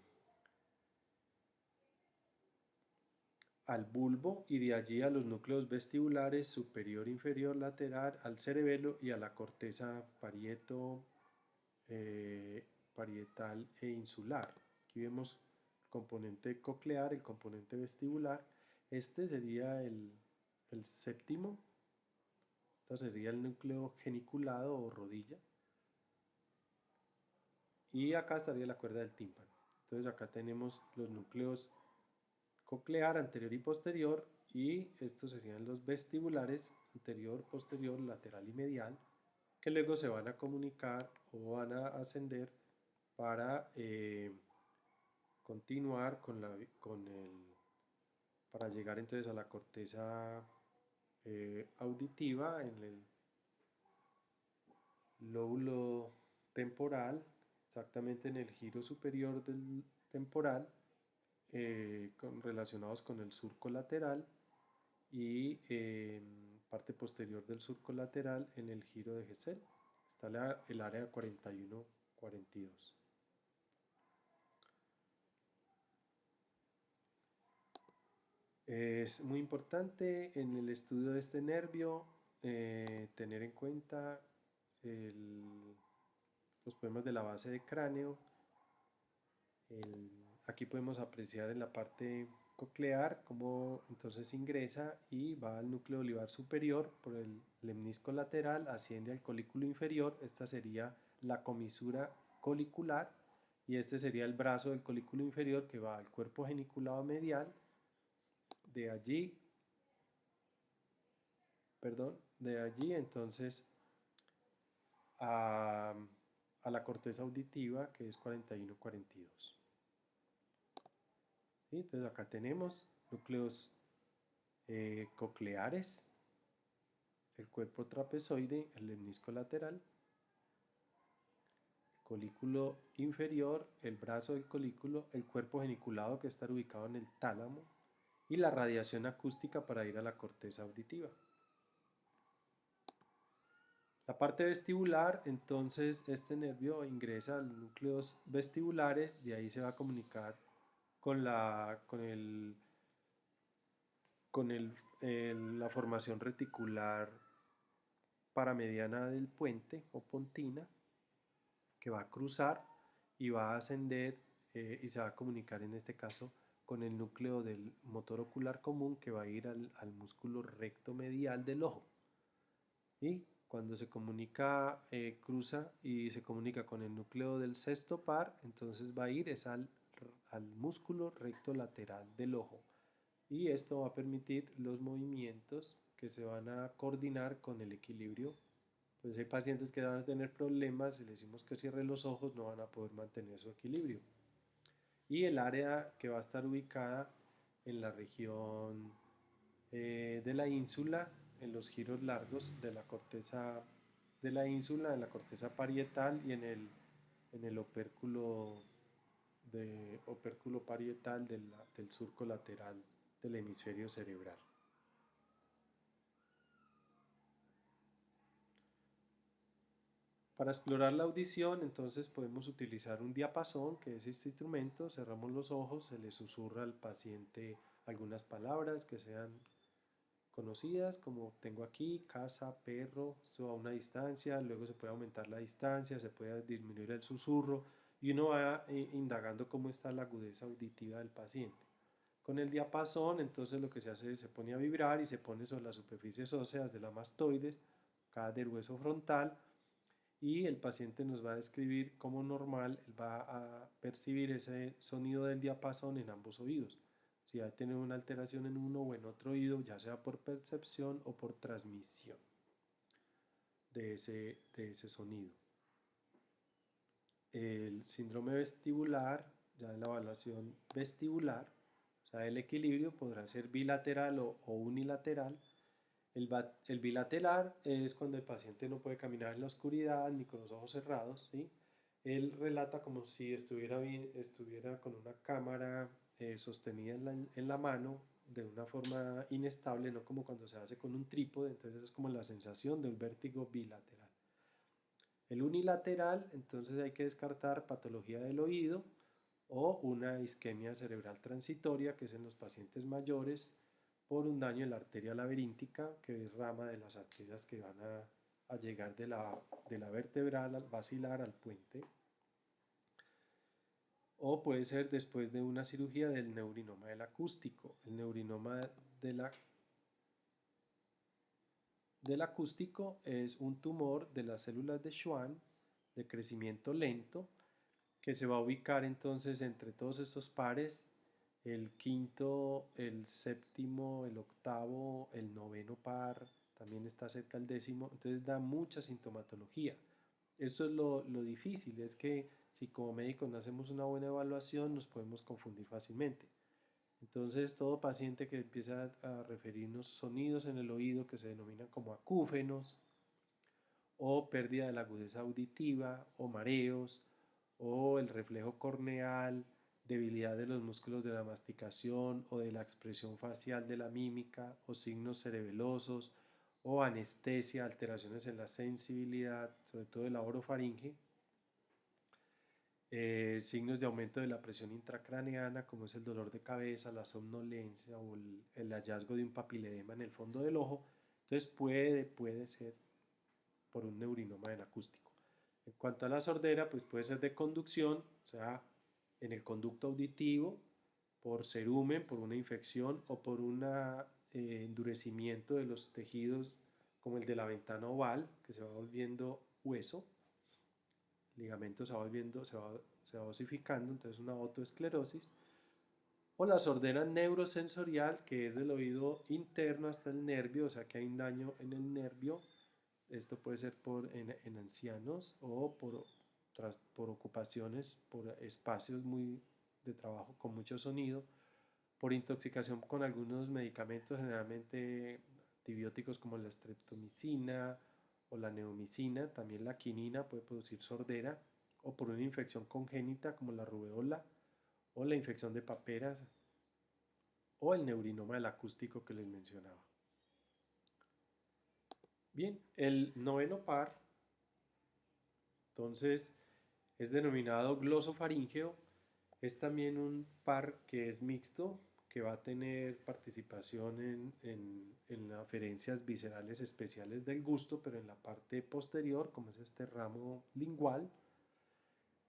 [SPEAKER 1] al bulbo y de allí a los núcleos vestibulares superior, inferior, lateral, al cerebelo y a la corteza eh, parietal e insular. Aquí vemos el componente coclear, el componente vestibular. Este sería el séptimo. Este sería el núcleo geniculado o rodilla. Y acá estaría la cuerda del tímpano. Entonces acá tenemos los núcleos coclear anterior y posterior y estos serían los vestibulares anterior, posterior, lateral y medial que luego se van a comunicar o van a ascender para continuar para llegar entonces a la corteza auditiva en el lóbulo temporal, exactamente en el giro superior del temporal, relacionados con el surco lateral y parte posterior del surco lateral en el giro de Gesell. Está el área 41-42. Es muy importante en el estudio de este nervio tener en cuenta los problemas de la base de cráneo. Aquí podemos apreciar en la parte coclear cómo entonces ingresa y va al núcleo olivar superior por el lemnisco lateral, asciende al colículo inferior. Esta sería la comisura colicular y este sería el brazo del colículo inferior que va al cuerpo geniculado medial. De allí, perdón, de allí entonces a, a la corteza auditiva que es 41-42. ¿Sí? Entonces acá tenemos núcleos cocleares, el cuerpo trapezoide, el lemnisco lateral, el colículo inferior, el brazo del colículo, el cuerpo geniculado que está ubicado en el tálamo y la radiación acústica para ir a la corteza auditiva. La parte vestibular, entonces este nervio ingresa a los núcleos vestibulares, de ahí se va a comunicar con la formación reticular paramediana del puente o pontina, que va a cruzar y va a ascender y se va a comunicar en este caso con el núcleo del motor ocular común que va a ir al músculo recto medial del ojo. Y cuando se comunica, cruza y se comunica con el núcleo del sexto par, entonces va a ir al músculo recto lateral del ojo. Y esto va a permitir los movimientos que se van a coordinar con el equilibrio Pues hay pacientes que van a tener problemas, si le decimos que cierre los ojos, no van a poder mantener su equilibrio. Y el área que va a estar ubicada en la región de la ínsula, en los giros largos de la corteza de la ínsula, en la corteza parietal y en el opérculo parietal del surco lateral del hemisferio cerebral. Para explorar la audición, entonces podemos utilizar un diapasón, que es este instrumento, cerramos los ojos, se le susurra al paciente algunas palabras que sean conocidas, como tengo aquí, casa, perro, esto a una distancia, luego se puede aumentar la distancia, se puede disminuir el susurro y uno va indagando cómo está la agudeza auditiva del paciente. Con el diapasón, entonces lo que se hace es se pone a vibrar y se pone sobre las superficies óseas de la mastoides, acá del hueso frontal, y el paciente nos va a describir cómo normal él va a percibir ese sonido del diapasón en ambos oídos. Si va a tener una alteración en uno o en otro oído, ya sea por percepción o por transmisión de ese sonido. El síndrome vestibular, ya en la evaluación vestibular, o sea, el equilibrio podrá ser bilateral o unilateral. El bilateral es cuando el paciente no puede caminar en la oscuridad ni con los ojos cerrados, ¿sí? Él relata como si estuviera con una cámara sostenida en la mano de una forma inestable, no como cuando se hace con un trípode, entonces es como la sensación de un vértigo bilateral. El unilateral, entonces hay que descartar patología del oído o una isquemia cerebral transitoria, que es en los pacientes mayores, por un daño en la arteria laberíntica, que es rama de las arterias que van a llegar de la vertebral al basilar al puente. O puede ser después de una cirugía del neurinoma del acústico. El neurinoma del acústico es un tumor de las células de Schwann de crecimiento lento que se va a ubicar entonces entre todos estos pares, el quinto, el séptimo, el octavo, el noveno par, también está cerca el décimo, entonces da mucha sintomatología. Esto es lo difícil, es que si como médicos no hacemos una buena evaluación nos podemos confundir fácilmente. Entonces todo paciente que empieza a referirnos sonidos en el oído que se denominan como acúfenos, o pérdida de la agudeza auditiva, o mareos, o el reflejo corneal, debilidad de los músculos de la masticación o de la expresión facial de la mímica, o signos cerebelosos, o anestesia, alteraciones en la sensibilidad, sobre todo de la orofaringe, signos de aumento de la presión intracraneana, como es el dolor de cabeza, la somnolencia o el hallazgo de un papiledema en el fondo del ojo. Entonces puede ser por un neurinoma en acústico. En cuanto a la sordera, pues puede ser de conducción, o sea, en el conducto auditivo, por cerumen, por una infección o por un endurecimiento de los tejidos como el de la ventana oval, que se va volviendo hueso, el ligamento se va osificando, entonces una otoesclerosis, o la sordera neurosensorial, que es del oído interno hasta el nervio, o sea que hay un daño en el nervio. Esto puede ser en ancianos o por ocupaciones, por espacios de trabajo con mucho sonido, por intoxicación con algunos medicamentos, generalmente antibióticos como la streptomicina o la neomicina, también la quinina puede producir sordera, o por una infección congénita como la rubeola o la infección de paperas o el neurinoma del acústico que les mencionaba. Bien, el noveno par, entonces, es denominado glosofaríngeo. Es también un par que es mixto, que va a tener participación en aferencias viscerales especiales del gusto, pero en la parte posterior, como es este ramo lingual,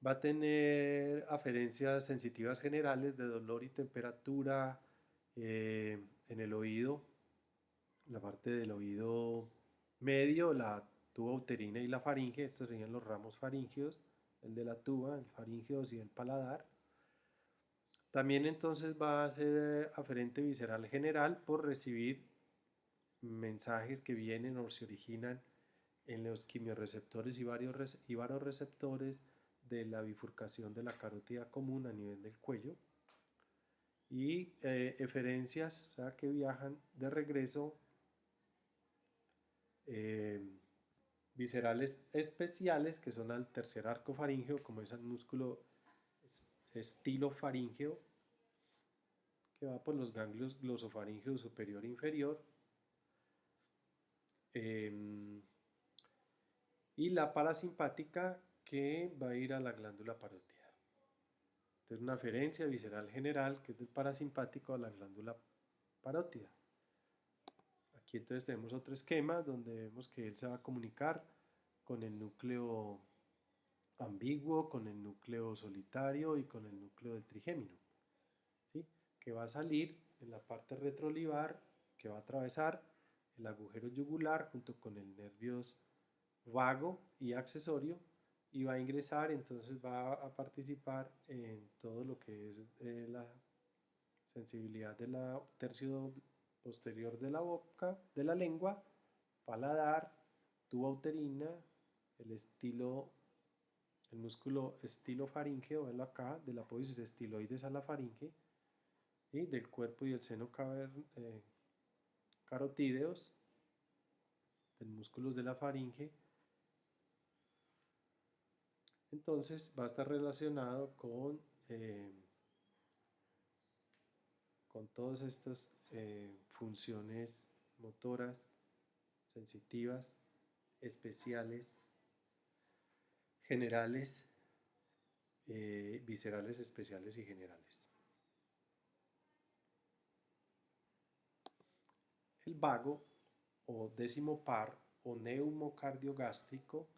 [SPEAKER 1] va a tener aferencias sensitivas generales de dolor y temperatura en el oído, la parte del oído medio, la tuba uterina y la faringe. Estos serían los ramos faríngeos, el de la tuba, el faringeos y el paladar. También entonces va a ser aferente visceral general por recibir mensajes que vienen o se originan en los quimiorreceptores y varoreceptores de la bifurcación de la carótida común a nivel del cuello, y eferencias, o sea, que viajan de regreso, viscerales especiales, que son al tercer arco faríngeo, como es el músculo estilofaríngeo, que va por los ganglios glosofaríngeo superior e inferior, y la parasimpática, que va a ir a la glándula parótida. Entonces, una aferencia visceral general, que es del parasimpático a la glándula parótida. Aquí entonces tenemos otro esquema donde vemos que él se va a comunicar con el núcleo ambiguo, con el núcleo solitario y con el núcleo del trigémino, ¿sí? Que va a salir en la parte retroolivar, que va a atravesar el agujero yugular junto con el nervios vago y accesorio, y va a ingresar, entonces va a participar en todo lo que es la sensibilidad de la tercio posterior de la boca, de la lengua, paladar, tuba uterina, el músculo estilofaríngeo, verlo acá, de la apófisis estiloides a la faringe, y del cuerpo y el seno carotídeos, del músculos de la faringe. Entonces va a estar relacionado con todas estas funciones motoras, sensitivas, especiales, generales, viscerales especiales y generales. El vago o décimo par o neumocardiogástrico,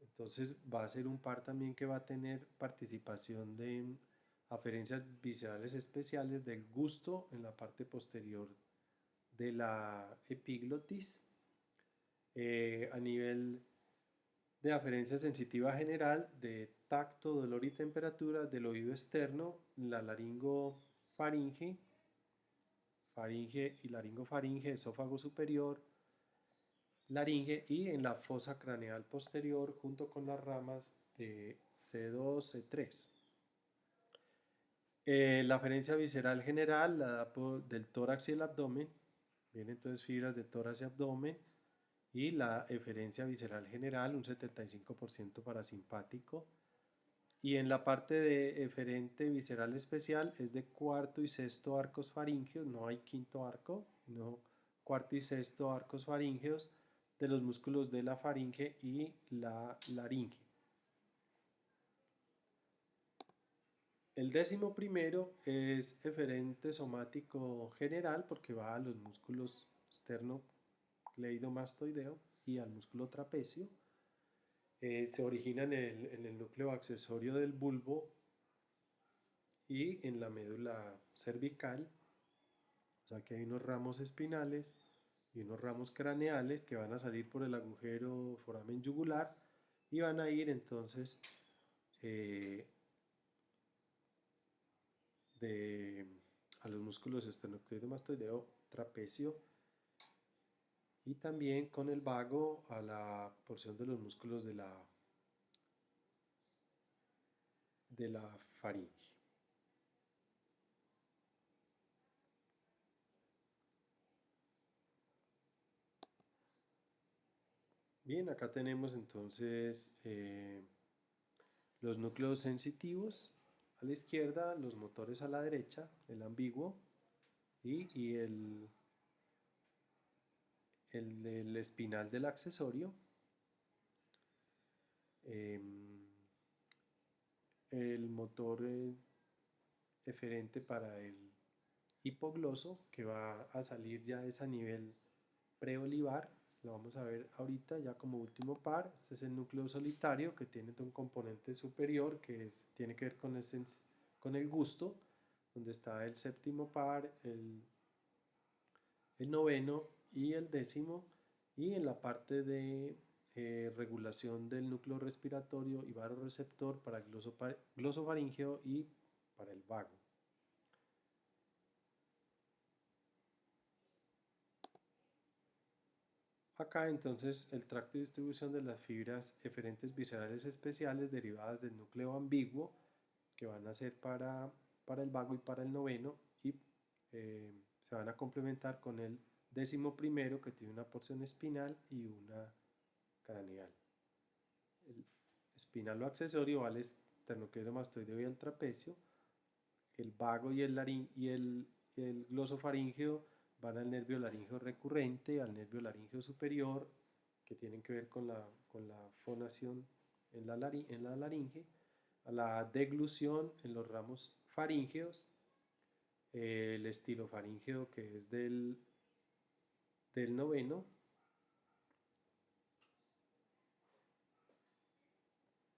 [SPEAKER 1] entonces va a ser un par también que va a tener participación de aferencias viscerales especiales del gusto en la parte posterior de la epiglotis, a nivel de aferencia sensitiva general de tacto, dolor y temperatura del oído externo, la laringofaringe, faringe y laringofaringe, esófago superior, laringe, y en la fosa craneal posterior junto con las ramas de C2, C3. La aferencia visceral general la da del tórax y el abdomen, vienen entonces fibras de tórax y abdomen, y la eferencia visceral general, un 75% parasimpático. Y en la parte de eferente visceral especial es de cuarto y sexto arcos faríngeos, no hay quinto arco, no, cuarto y sexto arcos faríngeos de los músculos de la faringe y la laringe. El décimo primero es eferente somático general, porque va a los músculos esternocleidomastoideo y al músculo trapecio. Se origina en el núcleo accesorio del bulbo y en la médula cervical. O sea que hay unos ramos espinales y unos ramos craneales que van a salir por el agujero foramen yugular y van a ir entonces a los músculos esternocleidomastoideo trapecio, y también con el vago a la porción de los músculos de la faringe. Bien, acá tenemos entonces los núcleos sensitivos a la izquierda, los motores a la derecha, el ambiguo, y el espinal del accesorio, el motor eferente para el hipogloso, que va a salir ya es a nivel preolivar, lo vamos a ver ahorita ya como último par. Este es el núcleo solitario, que tiene un componente superior que tiene que ver con el gusto, donde está el séptimo par, el noveno y el décimo, y en la parte de regulación del núcleo respiratorio y varoreceptor para el glosofaríngeo y para el vago. Acá entonces el tracto de distribución de las fibras eferentes viscerales especiales derivadas del núcleo ambiguo que van a ser para el vago y para el noveno y se van a complementar con el 11º que tiene una porción espinal y una craneal. El espinal o accesorio va al esternocleidomastoideo y al trapecio. El vago y el glosofaríngeo van al nervio laríngeo recurrente, al nervio laríngeo superior, que tienen que ver con la fonación en la laringe, a la deglución en los ramos faríngeos, el estilofaríngeo que es del noveno,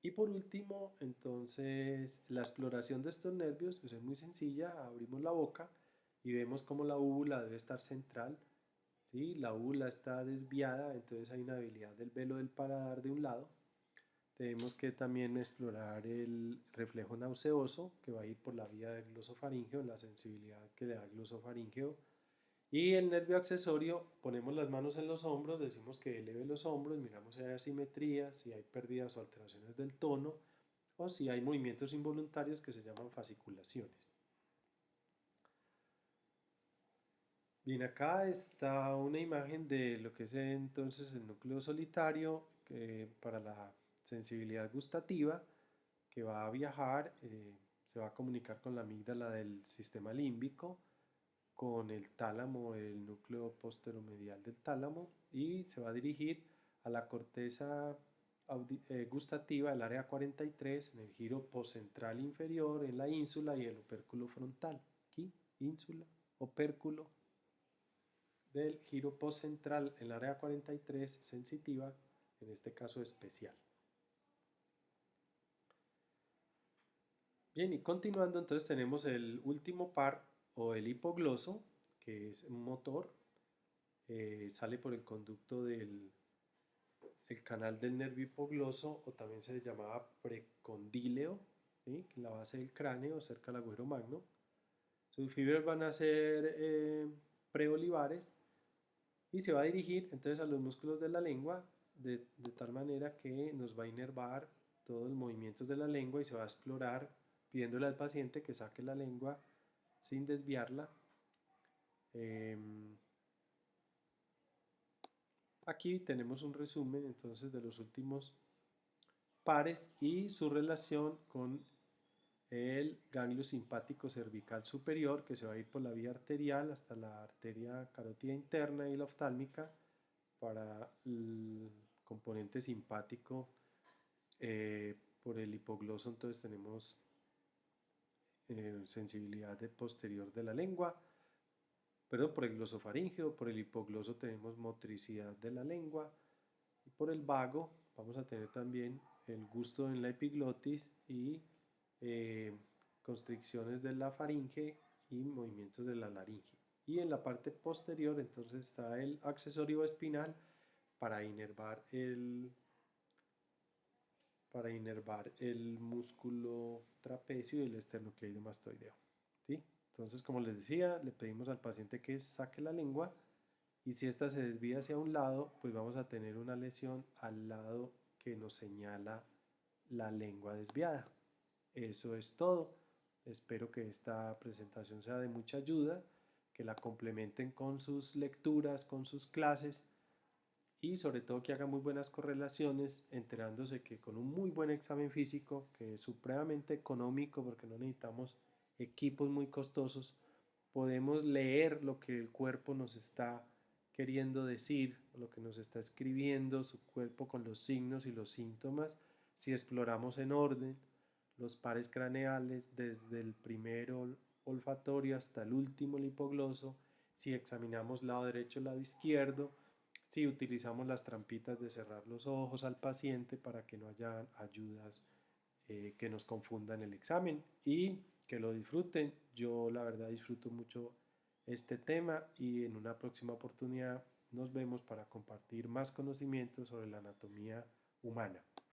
[SPEAKER 1] y por último, entonces, la exploración de estos nervios pues es muy sencilla. Abrimos la boca y vemos como la úvula debe estar central, ¿sí? La úvula está desviada, entonces hay una debilidad del velo del paladar de un lado. Tenemos que también explorar el reflejo nauseoso, que va a ir por la vía del glosofaríngeo, la sensibilidad que le da el glosofaríngeo. Y el nervio accesorio, ponemos las manos en los hombros, decimos que eleve los hombros, miramos si hay asimetría, si hay pérdidas o alteraciones del tono, o si hay movimientos involuntarios que se llaman fasciculaciones. Bien, acá está una imagen de lo que es entonces el núcleo solitario para la sensibilidad gustativa, que va a viajar, se va a comunicar con la amígdala del sistema límbico, con el tálamo, el núcleo posteromedial del tálamo, y se va a dirigir a la corteza gustativa del área 43 en el giro poscentral inferior, en la ínsula y el opérculo frontal. Aquí, ínsula, opérculo del giro postcentral en el área 43 sensitiva, en este caso especial. Bien, y continuando, entonces tenemos el último par o el hipogloso, que es un motor, sale por el conducto del el canal del nervio hipogloso, o también se le llamaba precondíleo, ¿sí? En la base del cráneo, cerca del agujero magno. Sus fibras van a ser preolivares y se va a dirigir entonces a los músculos de la lengua de tal manera que nos va a inervar todos los movimientos de la lengua y se va a explorar pidiéndole al paciente que saque la lengua sin desviarla. Aquí tenemos un resumen entonces de los últimos pares y su relación con el ganglio simpático cervical superior, que se va a ir por la vía arterial hasta la arteria carótida interna y la oftálmica para el componente simpático. Por el hipogloso entonces tenemos sensibilidad posterior de la lengua, perdón, por el glosofaríngeo. Por el hipogloso tenemos motricidad de la lengua, y por el vago vamos a tener también el gusto en la epiglotis y constricciones de la faringe y movimientos de la laringe. Y en la parte posterior entonces está el accesorio espinal para inervar el músculo trapecio y el esternocleidomastoideo, ¿sí? Entonces, como les decía, le pedimos al paciente que saque la lengua, y si ésta se desvía hacia un lado, pues vamos a tener una lesión al lado que nos señala la lengua desviada. Eso es todo. Espero que esta presentación sea de mucha ayuda, que la complementen con sus lecturas, con sus clases, y sobre todo que hagan muy buenas correlaciones, enterándose que con un muy buen examen físico, que es supremamente económico porque no necesitamos equipos muy costosos, podemos leer lo que el cuerpo nos está queriendo decir, lo que nos está escribiendo su cuerpo con los signos y los síntomas, si exploramos en orden los pares craneales desde el primero olfatorio hasta el último el hipogloso, si examinamos lado derecho, lado izquierdo, si utilizamos las trampitas de cerrar los ojos al paciente para que no haya ayudas que nos confundan el examen, y que lo disfruten. Yo la verdad disfruto mucho este tema, y en una próxima oportunidad nos vemos para compartir más conocimientos sobre la anatomía humana.